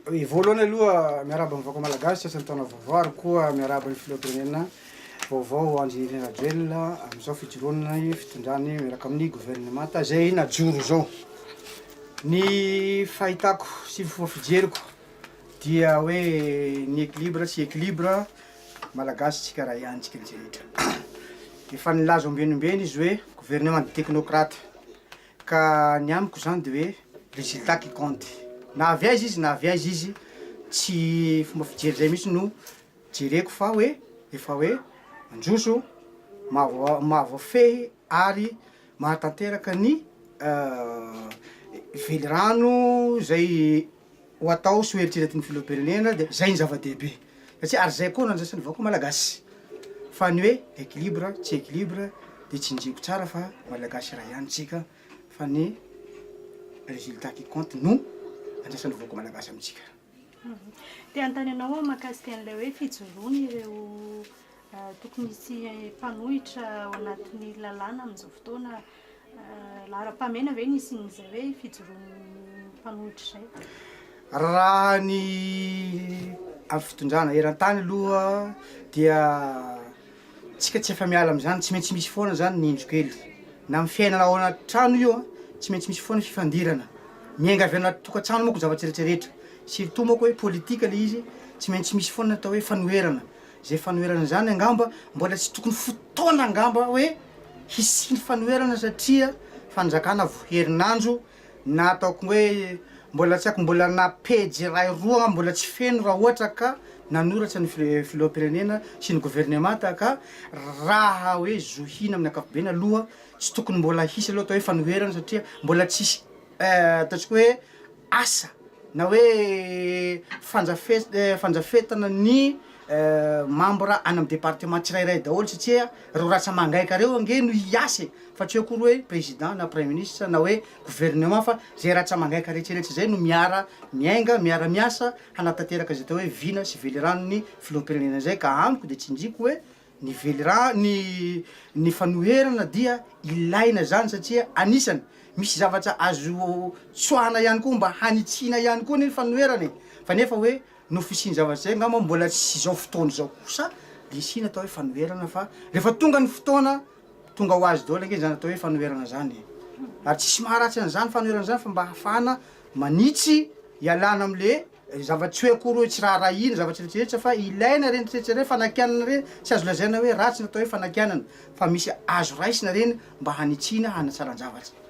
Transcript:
Voalohany aloha miaraba amin'ny vaoko malagasy sasany taona vaovao ary koa miaraba ny filoham-pirenena vaovao Andry Rajoelina amin'izao fijoroany fitondrany miaraka amin'ny gouvernemanta zay najoro zao. Ny fahitako sy fomba fijeriko dia hoe ny équilibre sy équilibre malagasy tsika raha ihany tsika rehetra. Efa nilaza ombenombeny izy hoe gouvernement de technocrate ka ny amiko zany de hoe résultat qui compte. Na avy aiza izy na avy aiza izy tsy fomba fijery zay mihitsy no jereko fa hoe efa hoe mandroso mahavoafehy ary mahatanteraka ny velirano zay ho atao sy ho eritreretin'ny filoham-pirenena de zay ny zava-dehibe satria ary zay koa nandraisan'ny vahoaka malagasy fa ny hoe équilibre tsy équilibre de tsinjiko tsara fa malagasy raha ihany tsika fa ny résultat qui compte no andraisan'ny vahoaka malagasy amintsika. Te antany anao mahakasika an'ilay hoe fijoroany ireo tokony sy mpanohitra ao anatin'ny lalàna amin'izao fotoana lahara-pahamehana ve nisy n'izay hoe fijoroan'ny mpanohitra zay? Raha ny amin'ny fitondrana eran-tany aloha dia tsika tsy efa miala am'zany, tsy maintsy misy foana zany ny indro-kely na amin'ny fiainana ao anaty trano io tsy maintsy misy foana fifandirana miainga avy anaty tokantrano moa ko zavatsy rehetrarehetra surtout moa ko hoe politika le izy tsy maintsy misy foana atao hoe fanoherana. Zay fanoherana zany angamba mbola tsy tokony fotoana angamba hoe hisiny fanoherana satria fanjakana herinandro na ataoko hoe mbola tsy haiko mbola napejy ray roa mbola tsy feno raha ohatra ka nanoratra ny filoham-pirenena sy ny gouvernemanta ka raha hoe zohina amin'ny ankapobeny aloha tsy tokony mbola hisy aloha atao hoe fanoherana satria mbola tsisy ataontsika hoe asa na hoe fanjafetana ny membre any amin'ny département tsirairay daholo satria reo ratsa mangaika reo ange no hiase fa tsy hoe kory hoe président na premier ministre na hoe gouvernement fa zay ratsa mangaika rehetrarehetra zay no miara miainga miara miasa hanatanteraka zay atao hoe vina sy veliranony filoham-pirenena zay ka amiko de tsinjiko hoe ny ny fanoherana dia ilaina zany satria anisany misy zavatra azo tsoahana ihany koa mba hanitsina ihany koa ny fanoherana fa nefa hoe no fisiny zavatra zay ngamba mbola tsy zao fotoana zao kosa de isina atao hoe fanoherana fa rehefa tonga ny fotoana tonga ho azy daholo ange zany atao hoe fanoherana zany ary tsisy maharatsy an'izany fanoherana zany fa mba hafana manitsy ialana am'le zavatsy hoe akory hoe tsy raha ina zavatsy rehetrarehetra fa ilaina reny rehetrarehetra fanakianana reny tsy azo lazaina hoe ratsy natao hoe fanakianana fa misy azo raisina reny mba hanitsina hanatsaran-javatra.